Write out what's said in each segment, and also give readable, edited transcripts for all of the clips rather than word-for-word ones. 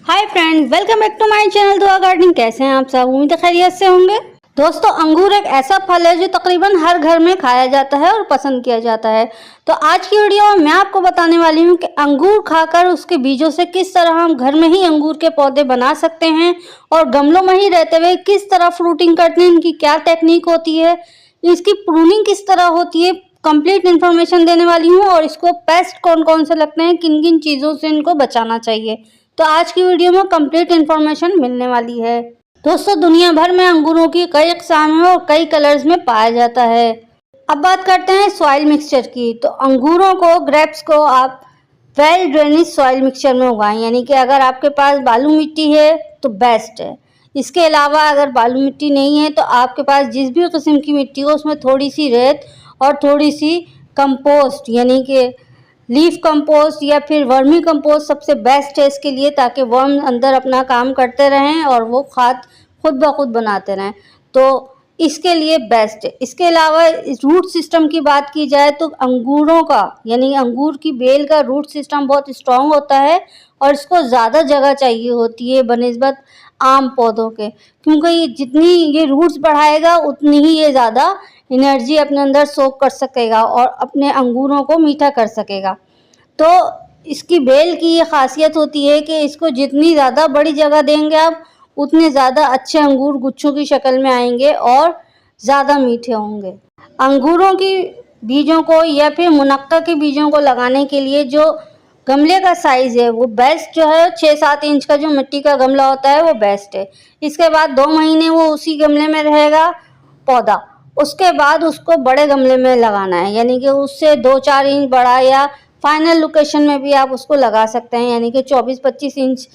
Hi friends, welcome back to my channel Dua gardening. कैसे हैं आप सब? उम्मीद है खैरियत से होंगे। दोस्तों, अंगूर एक ऐसा फल है जो तकरीबन हर घर में खाया जाता है और पसंद किया जाता है। तो आज की वीडियो में मैं आपको बताने वाली हूँ कि अंगूर खाकर उसके बीजों से किस तरह हम घर में ही अंगूर के पौधे बना सकते हैं और गमलों में ही रहते हुए किस तरह फ्रूटिंग करते हैं, इनकी क्या टेक्निक होती है, इसकी प्रूनिंग किस तरह होती है, कंप्लीट इन्फॉर्मेशन देने वाली हूँ। और इसको पेस्ट कौन कौन से लगते हैं, किन किन चीज़ों से इनको बचाना चाहिए, तो आज की वीडियो में कंप्लीट इन्फॉर्मेशन मिलने वाली है। दोस्तों, दुनिया भर में अंगूरों की कई अक़साम हैं और कई कलर्स में पाया जाता है। अब बात करते हैं सॉइल मिक्सचर की। तो अंगूरों को, ग्रेप्स को आप वेल ड्रेनेज सॉइल मिक्सचर में उगाएं, यानी कि अगर आपके पास बालू मिट्टी है तो बेस्ट है। इसके अलावा अगर बालू मिट्टी नहीं है तो आपके पास जिस भी किस्म की मिट्टी हो उसमें थोड़ी सी रेत और थोड़ी सी कंपोस्ट यानी कि लीफ कंपोस्ट या फिर वर्मी कंपोस्ट सबसे बेस्ट है इसके लिए, ताकि वर्म अंदर अपना काम करते रहें और वो खाद खुद ब खुद बनाते रहें, तो इसके लिए बेस्ट है। इसके अलावा रूट सिस्टम की बात की जाए तो अंगूरों का यानी अंगूर की बेल का रूट सिस्टम बहुत स्ट्रॉन्ग होता है और इसको ज़्यादा जगह चाहिए होती है बनिस्बत आम पौधों के, क्योंकि ये जितनी ये रूट्स बढ़ाएगा उतनी ही ये ज़्यादा एनर्जी अपने अंदर सोख कर सकेगा और अपने अंगूरों को मीठा कर सकेगा। तो इसकी बेल की ये खासियत होती है कि इसको जितनी ज़्यादा बड़ी जगह देंगे आप, उतने ज़्यादा अच्छे अंगूर गुच्छों की शक्ल में आएंगे और ज़्यादा मीठे होंगे। अंगूरों की बीजों को या फिर मुनक्का के बीजों को लगाने के लिए जो गमले का साइज़ है वो बेस्ट जो है 6-7 इंच का जो मिट्टी का गमला होता है वो बेस्ट है। इसके बाद 2 महीने वो उसी गमले में रहेगा पौधा, उसके बाद उसको बड़े गमले में लगाना है, यानी कि उससे 2-4 इंच बड़ा या फाइनल लोकेशन में भी आप उसको लगा सकते हैं, यानी कि 24-25 इंच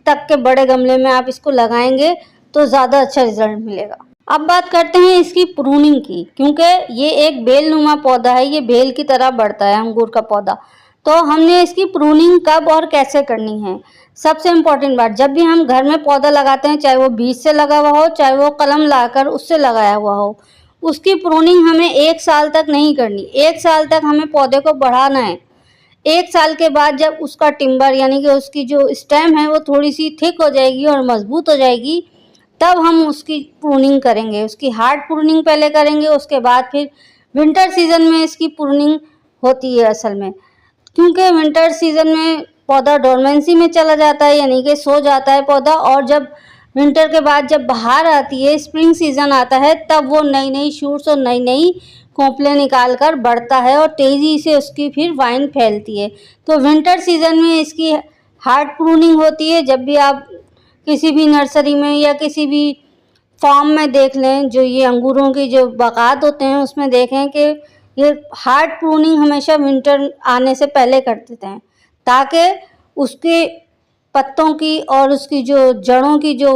तक के बड़े गमले में आप इसको लगाएंगे तो ज़्यादा अच्छा रिजल्ट मिलेगा। अब बात करते हैं इसकी प्रूनिंग की, क्योंकि ये एक बेलनुमा पौधा है, ये बेल की तरह बढ़ता है अंगूर का पौधा। तो हमने इसकी प्रूनिंग कब और कैसे करनी है, सबसे इम्पोर्टेंट बात, जब भी हम घर में पौधा लगाते हैं, चाहे वो बीज से लगा हुआ हो चाहे वो कलम लाकर उससे लगाया हुआ हो, उसकी प्रूनिंग हमें 1 साल तक नहीं करनी। 1 साल तक हमें पौधे को बढ़ाना है। 1 साल के बाद जब उसका टिम्बर यानी कि उसकी जो स्टेम है वो थोड़ी सी थिक हो जाएगी और मजबूत हो जाएगी, तब हम उसकी प्रूनिंग करेंगे। उसकी हार्ड प्रूनिंग पहले करेंगे, उसके बाद फिर विंटर सीजन में इसकी प्रूनिंग होती है असल में, क्योंकि विंटर सीजन में पौधा डोरमेंसी में चला जाता है, यानी कि सो जाता है पौधा, और जब विंटर के बाद जब बाहर आती है, स्प्रिंग सीजन आता है, तब वो नई नई शूट्स और नई नई खोपले निकाल कर बढ़ता है और तेज़ी से उसकी फिर वाइन फैलती है। तो विंटर सीजन में इसकी हार्ड प्रूनिंग होती है। जब भी आप किसी भी नर्सरी में या किसी भी फार्म में देख लें, जो ये अंगूरों के जो बागात होते हैं उसमें देखें कि ये हार्ड प्रूनिंग हमेशा विंटर आने से पहले कर देते हैं, ताकि उसके पत्तों की और उसकी जो जड़ों की जो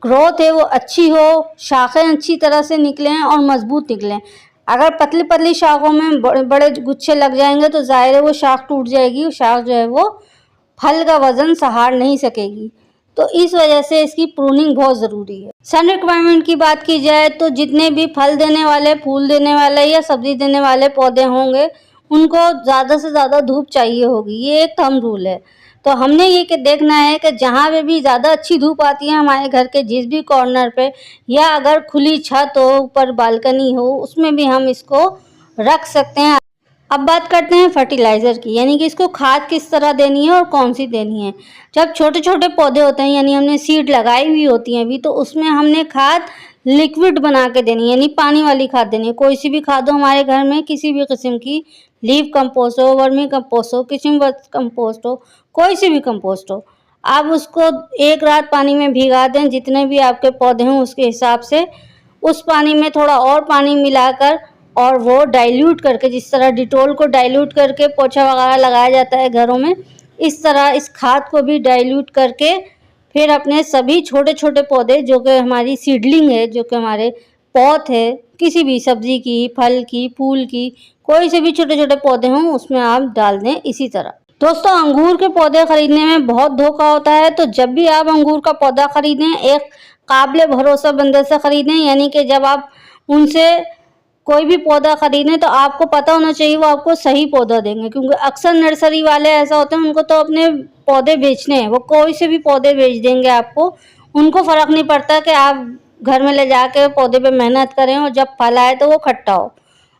ग्रोथ है वो अच्छी हो, शाखें अच्छी तरह से निकलें और मजबूत निकलें। अगर पतली पतली शाखों में बड़े बड़े गुच्छे लग जाएंगे तो जाहिर है वो शाख टूट जाएगी, वो शाख जो है वो फल का वजन सहार नहीं सकेगी। तो इस वजह से इसकी प्रूनिंग बहुत ज़रूरी है। सन रिक्वायरमेंट की बात की जाए तो जितने भी फल देने वाले, फूल देने वाले या सब्जी देने वाले पौधे होंगे उनको ज़्यादा से ज़्यादा धूप चाहिए होगी, ये एक थंब रूल है। तो हमने ये कि देखना है कि जहाँ पे भी ज़्यादा अच्छी धूप आती है हमारे घर के जिस भी कॉर्नर पे, या अगर खुली छत हो, ऊपर बालकनी हो, उसमें भी हम इसको रख सकते हैं। अब बात करते हैं फर्टिलाइज़र की, यानी कि इसको खाद किस तरह देनी है और कौन सी देनी है। जब छोटे छोटे पौधे होते हैं, यानी हमने सीड लगाई हुई होती हैं अभी, तो उसमें हमने खाद लिक्विड बना के देनी है, यानी पानी वाली खाद देनी है। कोई सी भी खाद हो हमारे घर में, किसी भी किस्म की, लीफ कंपोस्ट हो, वर्मी कंपोस्ट हो, किचन वेस्ट कंपोस्ट हो, कोई सी भी कंपोस्ट हो, आप उसको 1 रात पानी में भिगा दें, जितने भी आपके पौधे हों उसके हिसाब से। उस पानी में थोड़ा और पानी मिलाकर और वो डाइल्यूट करके, जिस तरह डिटोल को डाइल्यूट करके पोछा वगैरह लगाया जाता है घरों में, इस तरह इस खाद को भी डाइल्यूट करके फिर अपने सभी छोटे छोटे पौधे, जो कि हमारी सीडलिंग है, जो कि हमारे पौध है, किसी भी सब्जी की, फल की, फूल की, कोई से भी छोटे छोटे पौधे हों उसमें आप डाल दें इसी तरह। दोस्तों, अंगूर के पौधे खरीदने में बहुत धोखा होता है, तो जब भी आप अंगूर का पौधा खरीदें एक काबिल भरोसा बंदे से खरीदें, यानी कि जब आप उनसे कोई भी पौधा खरीदें तो आपको पता होना चाहिए वो आपको सही पौधा देंगे, क्योंकि अक्सर नर्सरी वाले ऐसा होते हैं उनको तो अपने पौधे बेचने हैं, वो कोई से भी पौधे बेच देंगे आपको। उनको फ़र्क नहीं पड़ता कि आप घर में ले जाके पौधे पे मेहनत करें और जब फल आए तो वो खट्टा हो,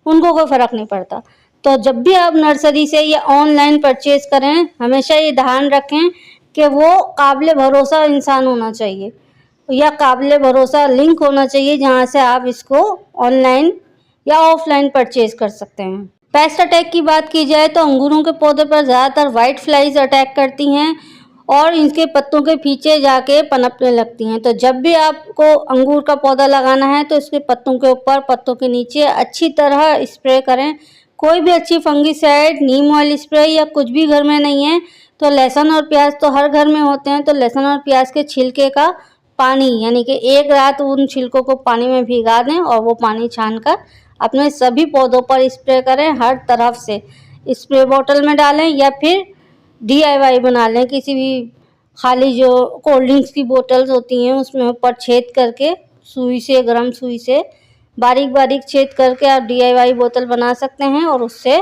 उनको कोई फ़र्क नहीं पड़ता। तो जब भी आप नर्सरी से या ऑनलाइन परचेज़ करें, हमेशा ये ध्यान रखें कि वो काबिल भरोसा इंसान होना चाहिए या काबिल भरोसा लिंक होना चाहिए, जहाँ से आप इसको ऑनलाइन या ऑफलाइन परचेज कर सकते हैं। पेस्ट अटैक की बात की जाए तो अंगूरों के पौधे पर ज़्यादातर वाइट फ्लाइज अटैक करती हैं और इनके पत्तों के पीछे जाके पनपने लगती हैं। तो जब भी आपको अंगूर का पौधा लगाना है तो इसके पत्तों के ऊपर, पत्तों के नीचे अच्छी तरह स्प्रे करें। कोई भी अच्छी फंगिसाइड, नीम ऑयल स्प्रे या कुछ भी घर में नहीं है तो लहसुन और प्याज तो हर घर में होते हैं, तो लहसुन और प्याज के छिलके का पानी, यानी कि एक रात उन छिलकों को पानी में भिगा दें और वो पानी छानकर अपने सभी पौधों पर स्प्रे करें। हर तरफ से स्प्रे बोतल में डालें या फिर DIY बना लें, किसी भी खाली जो कोल्ड ड्रिंक्स की बोतल्स होती हैं उसमें ऊपर छेद करके सुई से, गर्म सुई से बारीक बारीक छेद करके आप DIY बोतल बना सकते हैं और उससे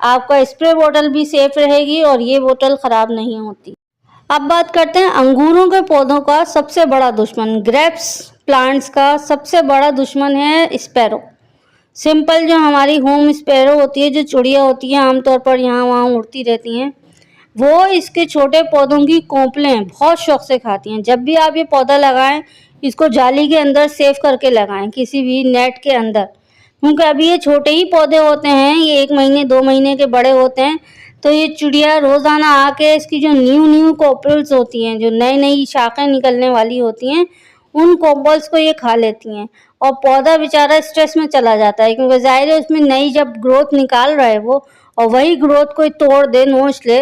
आपका स्प्रे बोतल भी सेफ रहेगी और ये बोतल ख़राब नहीं होती। अब बात करते हैं अंगूरों के पौधों का सबसे बड़ा दुश्मन, ग्रेप्स प्लांट्स का सबसे बड़ा दुश्मन है स्पैरो। सिंपल जो हमारी होम स्पैरो होती है, जो चिड़िया होती है आमतौर पर यहाँ वहाँ उड़ती रहती हैं, वो इसके छोटे पौधों की कोंपलें बहुत शौक से खाती हैं। जब भी आप ये पौधा लगाएं, इसको जाली के अंदर सेव करके लगाएं, किसी भी नेट के अंदर, क्योंकि अभी ये छोटे ही पौधे होते हैं, ये 1 महीने 2 महीने के बड़े होते हैं। तो ये चिड़िया रोज़ाना आके इसकी जो न्यू कोपल्स होती हैं, जो नई नई शाखें निकलने वाली होती हैं, उन कोपल्स को ये खा लेती हैं और पौधा बेचारा स्ट्रेस में चला जाता है, क्योंकि ज़ाहिर है उसमें नई जब ग्रोथ निकाल रहा है वो, और वही ग्रोथ कोई तोड़ दे, नोच ले,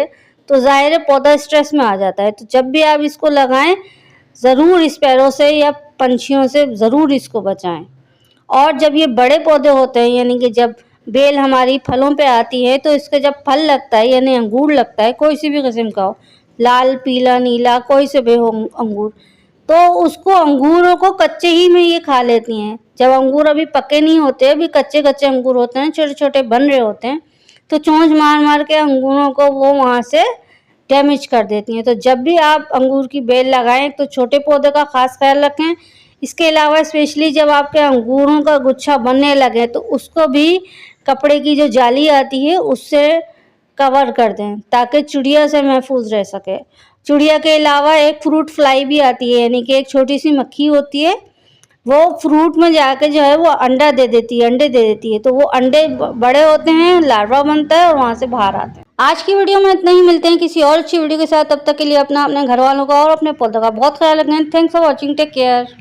तो ज़ाहिर है पौधा स्ट्रेस में आ जाता है। तो जब भी आप इसको लगाएं, ज़रूर स्पैरो से या पंछियों से ज़रूर इसको बचाएं। और जब ये बड़े पौधे होते हैं, यानी कि जब बेल हमारी फलों पे आती है, तो इसका जब फल लगता है यानी अंगूर लगता है, कोई सी भी किस्म का हो, लाल, पीला, नीला, कोई से भी हो अंगूर, तो उसको अंगूरों को कच्चे ही में ये खा लेती हैं। जब अंगूर अभी पके नहीं होते, अभी कच्चे कच्चे अंगूर होते हैं, छोटे छोटे बन रहे होते हैं, तो चोंच मार मार के अंगूरों को वो वहाँ से डैमेज कर देती हैं। तो जब भी आप अंगूर की बेल लगाएं तो छोटे पौधे का खास ख्याल रखें। इसके अलावा स्पेशली जब आपके अंगूरों का गुच्छा बनने लगे तो उसको भी कपड़े की जो जाली आती है उससे कवर कर दें, ताकि चिड़िया से महफूज रह सके। चिड़िया के अलावा एक फ्रूट फ्लाई भी आती है, यानी कि एक छोटी सी मक्खी होती है, वो फ्रूट में जाके जो है वो अंडे दे देती है। तो वो अंडे बड़े होते हैं, लार्वा बनता है और वहाँ से बाहर आते हैं। आज की वीडियो में इतना ही, मिलते हैं किसी और अच्छी वीडियो के साथ। तब तक के लिए अपने घर वालों का और अपने पौधों का बहुत ख्याल रखें। Thanks for watching, take care.